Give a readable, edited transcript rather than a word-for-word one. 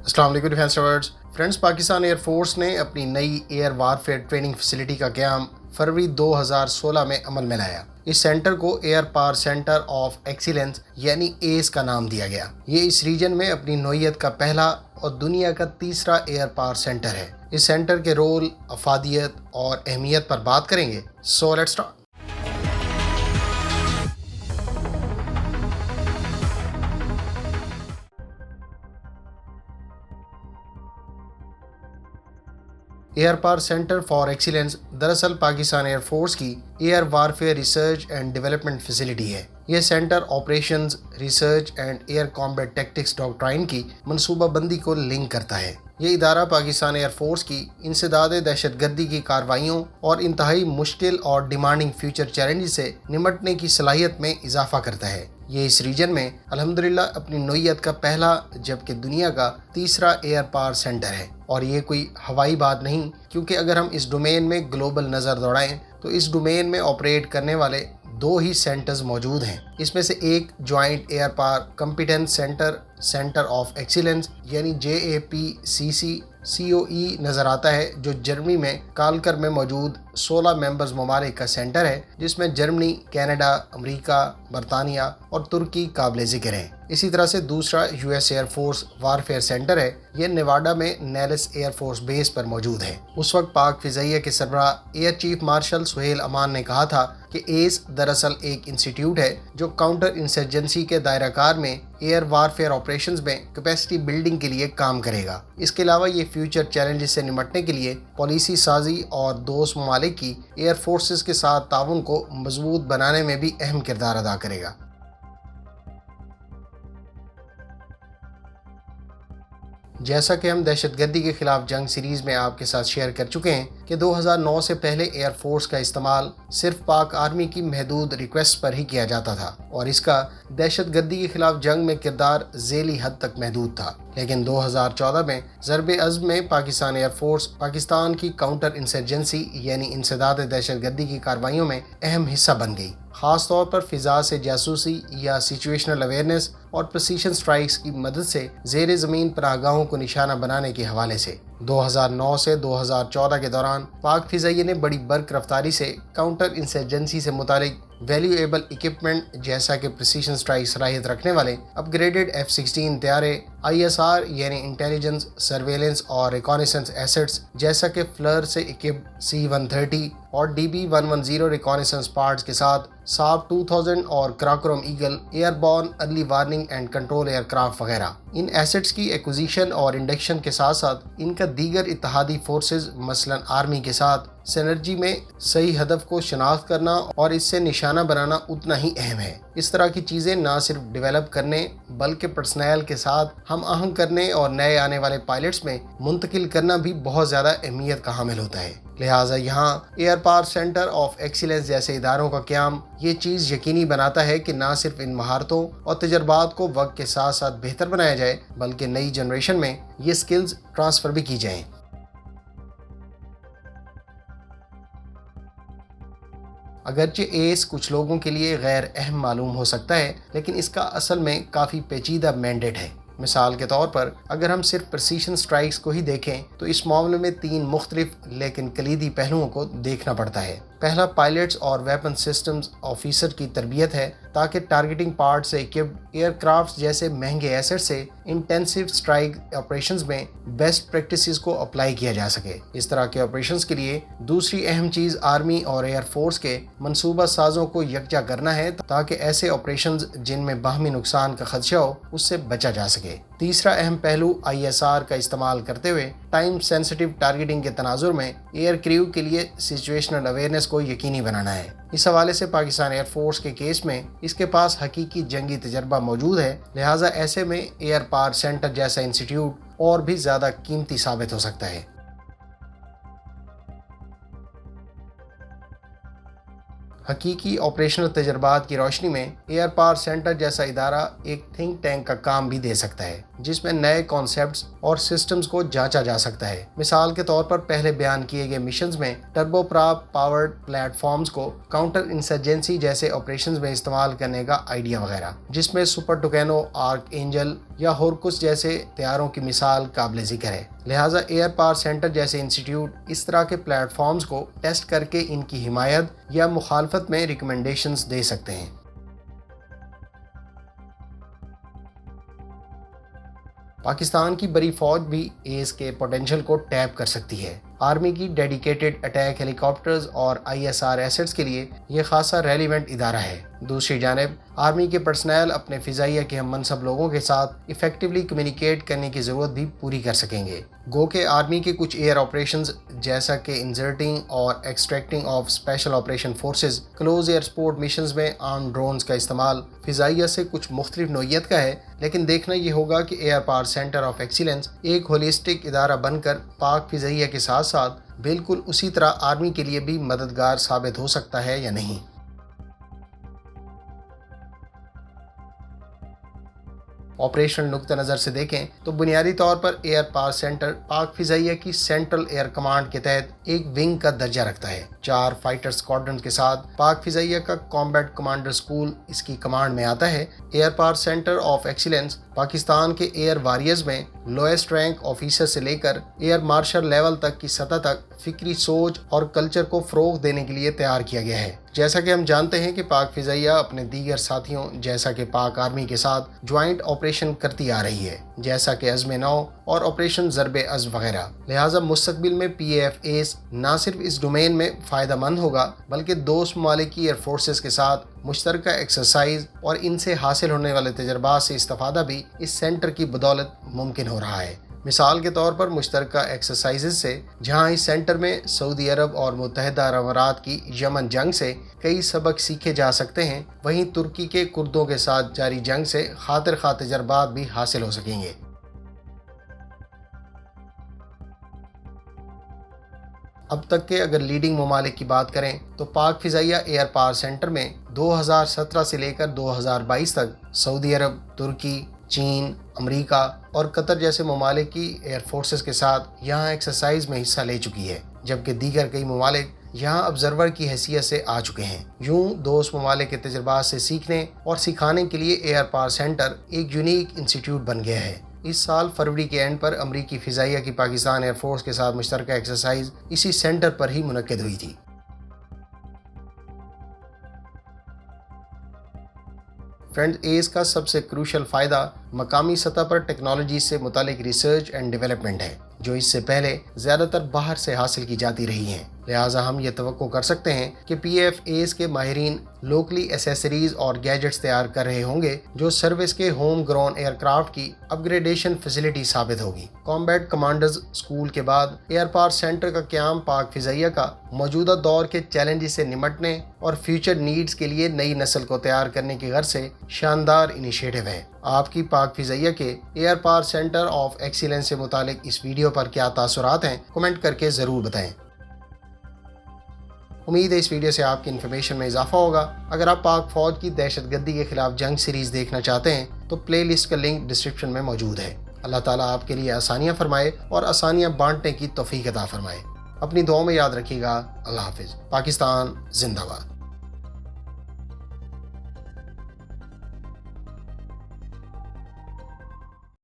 السلام علیکم defence lovers friends, Pakistan air force نے اپنی نئی ایئر وارفیئر ٹریننگ فیسلٹی کا قیام فروری 2016 میں عمل میں لایا۔ اس سینٹر کو air power centre of excellence یعنی ایس کا نام دیا گیا۔ یہ اس ریجن میں اپنی نوعیت کا پہلا اور دنیا کا تیسرا ایئر پاور سینٹر ہے۔ اس سینٹر کے رول، افادیت اور اہمیت پر بات کریں گے۔ So let's start. Air power centre for excellence دراصل پاکستان ایئر فورس کی air warfare research and development facility ہے۔ یہ centre operations, research and air combat tactics doctrine کی منصوبہ بندی کو لنک کرتا ہے۔ یہ ادارہ پاکستان ایئر فورس کی انسداد دہشت گردی کی کارروائیوں اور انتہائی مشکل اور ڈیمانڈنگ فیوچر چیلنج سے نمٹنے کی صلاحیت میں اضافہ کرتا ہے۔ یہ اس ریجن میں الحمدللہ اپنی نوعیت کا پہلا جبکہ دنیا کا تیسرا ایئر پاور سینٹر ہے۔ اور یہ کوئی ہوائی بات نہیں، کیونکہ اگر ہم اس ڈومین میں گلوبل نظر دوڑائیں تو اس ڈومین میں آپریٹ کرنے والے دو ہی سینٹرز موجود ہیں۔ اس میں سے ایک joint air power competence centre of excellence یعنی JAPCC نظر آتا ہے، جو جرمنی میں کالکر میں موجود 16 ممبرز ممالک کا سینٹر ہے، جس میں جرمنی، کینیڈا، امریکہ، برطانیہ اور ترکی قابل ذکر ہیں۔ اسی طرح سے دوسرا US air force warfare centre ہے۔ یہ نیواڈا میں نیلس ایئر فورس بیس پر موجود ہے۔ اس وقت پاک فضائیہ کے سربراہ ایئر چیف مارشل سہیل امان نے کہا تھا کہ ایس دراصل ایک انسٹیٹیوٹ ہے جو کاؤنٹر انسرجنسی کے دائرہ کار میں ایئر وارفیئر آپریشنز میں کیپیسٹی بلڈنگ کے لیے کام کرے گا۔ اس کے علاوہ یہ فیوچر چیلنجز سے نمٹنے کے لیے پالیسی سازی اور دوست ممالک کی ایئر فورسز کے ساتھ تعاون کو مضبوط بنانے میں بھی اہم کردار ادا کرے گا۔ جیسا کہ ہم دہشت گردی کے خلاف جنگ سیریز میں آپ کے ساتھ شیئر کر چکے ہیں کہ 2009 سے پہلے ایئر فورس کا استعمال صرف پاک آرمی کی محدود ریکویسٹ پر ہی کیا جاتا تھا اور اس کا دہشت گردی کے خلاف جنگ میں کردار ذیلی حد تک محدود تھا۔ لیکن 2014 میں ضرب عضب میں پاکستان ایئر فورس پاکستان کی کاؤنٹر انسرجنسی یعنی انسداد دہشت گردی کی کارروائیوں میں اہم حصہ بن گئی، خاص طور پر فضا سے جاسوسی یا سچویشنل اویئرنیس اور پریسیشن سٹرائکس کی مدد سے زیر زمین پناہ گاہوں کو نشانہ بنانے کے حوالے سے۔ 2009 سے 2014 کے دوران پاک فضائیہ نے بڑی برق رفتاری سے کاؤنٹر انسرجنسی سے متعلق ویلیویبل اکوپمنٹ جیسا کہ پریسیشن سٹرائک صلاحیت رکھنے والے اپ گریڈڈ F-16 طیارے، ISR یعنی انٹیلیجنس، سرویلنس اور ریکانیسنس ایسٹس جیسا کہ فلر سے اکپڈ C-130 اور DB-110 ریکانیسنس پارٹس کے ساتھ SAP 2000 اور Karakoram eagle airborne early warning and control aircraft وغیرہ۔ ان ایسٹس کی ایکوزیشن اور انڈکشن کے ساتھ ساتھ ان کا دیگر اتحادی فورسز مثلا آرمی کے ساتھ سینرجی میں صحیح ہدف کو شناخت کرنا اور اس سے نشانہ بنانا اتنا ہی اہم ہے۔ اس طرح کی چیزیں نہ صرف ڈیولپ کرنے بلکہ پرسنل کے ساتھ ہم آہنگ کرنے اور نئے آنے والے پائلٹس میں منتقل کرنا بھی بہت زیادہ اہمیت کا حامل ہوتا ہے۔ لہٰذا یہاں air power centre of excellence جیسے اداروں کا قیام یہ چیز یقینی بناتا ہے کہ نہ صرف ان مہارتوں اور تجربات کو وقت کے ساتھ ساتھ بہتر بنایا جائے بلکہ نئی جنریشن میں یہ سکلز ٹرانسفر بھی کی جائیں۔ اگرچہ ایس کچھ لوگوں کے لیے غیر اہم معلوم ہو سکتا ہے، لیکن اس کا اصل میں کافی پیچیدہ مینڈیٹ ہے۔ مثال کے طور پر اگر ہم صرف پریسیشن سٹرائکس کو ہی دیکھیں تو اس معاملے میں 3 مختلف لیکن کلیدی پہلوؤں کو دیکھنا پڑتا ہے۔ پہلا پائلٹس اور ویپن سسٹمز آفیسر کی تربیت ہے تاکہ ٹارگیٹنگ پارٹ سے اکپڈ ایئر کرافٹس جیسے مہنگے ایسٹ سے انٹینسیو سٹرائک آپریشنز میں بیسٹ پریکٹسز کو اپلائی کیا جا سکے۔ اس طرح کے آپریشنز کے لیے دوسری اہم چیز آرمی اور ایئر فورس کے منصوبہ سازوں کو یکجا کرنا ہے تاکہ ایسے آپریشنز جن میں باہمی نقصان کا خدشہ ہو اس سے بچا جا سکے۔ تیسرا اہم پہلو ISR کا استعمال کرتے ہوئے ٹائم سینسٹیو ٹارگیٹنگ کے تناظر میں ایئر کریو کے لیے سچویشنل اویئرنیس کو یقینی بنانا ہے۔ اس حوالے سے پاکستان ایئر فورس کے کیس میں اس کے پاس حقیقی جنگی تجربہ موجود ہے، لہٰذا ایسے میں ایئر پاور سینٹر جیسا انسٹیٹیوٹ اور بھی زیادہ قیمتی ثابت ہو سکتا ہے۔ حقیقی آپریشنل تجربات کی روشنی میں ایئر پاور سینٹر جیسا ادارہ ایک تھنک ٹینک کا کام بھی دے سکتا ہے، جس میں نئے کانسیپٹس اور سسٹمز کو جانچا جا سکتا ہے۔ مثال کے طور پر پہلے بیان کیے گئے مشنز میں turboprop powered platforms کو کاؤنٹر انسرجنسی جیسے آپریشنز میں استعمال کرنے کا آئیڈیا وغیرہ، جس میں سپر ٹوکینو، آرک اینجل یا ہورکس جیسے طیاروں کی مثال قابل ذکر ہے۔ لہٰذا ایئر پاور سینٹر جیسے انسٹیٹیوٹ اس طرح کے پلیٹ فارمز کو ٹیسٹ کر کے ان کی حمایت یا مخالفت میں ریکمنڈیشنز دے سکتے ہیں۔ پاکستان کی بڑی فوج بھی ایس کے پوٹینشل کو ٹیپ کر سکتی ہے۔ آرمی کی ڈیڈیکیٹڈ اٹیک ہیلی کاپٹرز اور ISR ایسٹس کے لیے یہ خاصا ریلیونٹ ادارہ ہے۔ دوسری جانب آرمی کے پرسنل اپنے فضائیہ کے ہم منصب لوگوں کے ساتھ ایفیکٹولی کمیونیکیٹ کرنے کی ضرورت بھی پوری کر سکیں گے۔ گو کہ آرمی کے کچھ ایئر آپریشنز جیسا کہ انسرٹنگ اور extracting of special operation forces, close air support missions میں عام ڈرونز کا استعمال فضائیہ سے کچھ مختلف نوعیت کا ہے، لیکن دیکھنا یہ ہوگا کہ air power centre of excellence ایک ہولسٹک ادارہ بن کر پاک فضائیہ کے ساتھ ساتھ بالکل اسی طرح آرمی کے لیے بھی مددگار ثابت ہو سکتا ہے یا نہیں۔ آپریشنل نقطہ نظر سے دیکھیں تو بنیادی طور پر ایئر پاور سینٹر پاک فضائیہ کی سینٹرل ایئر کمانڈ کے تحت ایک ونگ کا درجہ رکھتا ہے۔ 4 فائٹر اسکواڈرن کے ساتھ پاک فضائیہ کا کامبیٹ کمانڈر اسکول اس کی کمانڈ میں آتا ہے۔ Air power centre of excellence Pakistan کے ایئر واریئرز میں لوئسٹ رینک آفیسر سے لے کر ایئر مارشل لیول تک کی سطح تک فکری سوچ اور کلچر کو فروغ دینے کے لیے تیار کیا گیا ہے۔ جیسا کہ ہم جانتے ہیں کہ پاک فضائیہ اپنے دیگر ساتھیوں جیسا کہ پاک آرمی کے ساتھ جوائنٹ آپریشن کرتی آ رہی ہے، جیسا کہ عزم نو اور آپریشن ضرب عزم وغیرہ۔ لہٰذا مستقبل میں PFAs نہ صرف اس ڈومین میں فائدہ مند ہوگا بلکہ دوست ممالک کی ایئر فورسز کے ساتھ مشترکہ ایکسرسائز اور ان سے حاصل ہونے والے تجربات سے استفادہ بھی اس سینٹر کی بدولت ممکن ہو رہا ہے۔ مثال کے طور پر مشترکہ ایکسرسائزز سے جہاں اس سینٹر میں سعودی عرب اور متحدہ عرب امارات کی یمن جنگ سے کئی سبق سیکھے جا سکتے ہیں، وہیں ترکی کے کردوں کے ساتھ جاری جنگ سے خاطر خواہ تجربات بھی حاصل ہو سکیں گے۔ اب تک کے اگر لیڈنگ ممالک کی بات کریں تو پاک فضائیہ ایئر پاور سینٹر میں 2017 سے لے کر 2022 تک سعودی عرب، ترکی، چین، امریکہ اور قطر جیسے ممالک کی ایئر فورسز کے ساتھ یہاں ایکسرسائز میں حصہ لے چکی ہے، جبکہ دیگر کئی ممالک یہاں آبزرور کی حیثیت سے آ چکے ہیں۔ یوں دوست ممالک کے تجربات سے سیکھنے اور سکھانے کے لیے ایئر پاور سینٹر ایک یونیک انسٹیٹیوٹ بن گیا ہے۔ اس سال فروری کے اینڈ پر امریکی فضائیہ کی پاکستان ایئر فورس کے ساتھ مشترکہ ایکسرسائز اسی سینٹر پر ہی منعقد ہوئی تھی۔ فرینڈز، ایس کا سب سے کروشل فائدہ مقامی سطح پر ٹیکنالوجی سے متعلق ریسرچ اینڈ ڈیولپمنٹ ہے، جو اس سے پہلے زیادہ تر باہر سے حاصل کی جاتی رہی ہیں۔ لہٰذا ہم یہ توقع کر سکتے ہیں کہ PFAs کے ماہرین لوکلی ایسیسریز اور گیجٹس تیار کر رہے ہوں گے جو سروس کے ہوم گرون ایئر کرافٹ کی اپ گریڈیشن فیسلٹی ثابت ہوگی۔ کامبیٹ کمانڈرز اسکول کے بعد ایئر پاور سینٹر کا قیام پاک فضائیہ کا موجودہ دور کے چیلنجز سے نمٹنے اور فیوچر نیڈز کے لیے نئی نسل کو تیار کرنے کی غرض سے شاندار انیشیٹو ہے۔ آپ کی پاک فضائیہ کے air power centre of excellence سے متعلق اس ویڈیو پر کیا تاثرات ہیں، کمنٹ کر کے ضرور بتائیں۔ امید ہے اس ویڈیو سے آپ کی انفارمیشن میں اضافہ ہوگا۔ اگر آپ پاک فوج کی دہشت گردی کے خلاف جنگ سیریز دیکھنا چاہتے ہیں تو پلے لسٹ کا لنک ڈسکرپشن میں موجود ہے۔ اللہ تعالیٰ آپ کے لیے آسانیاں فرمائے اور آسانیاں بانٹنے کی توفیق عطا فرمائے۔ اپنی دعاؤں میں یاد رکھیے گا۔ اللہ حافظ۔ پاکستان زندہ باد۔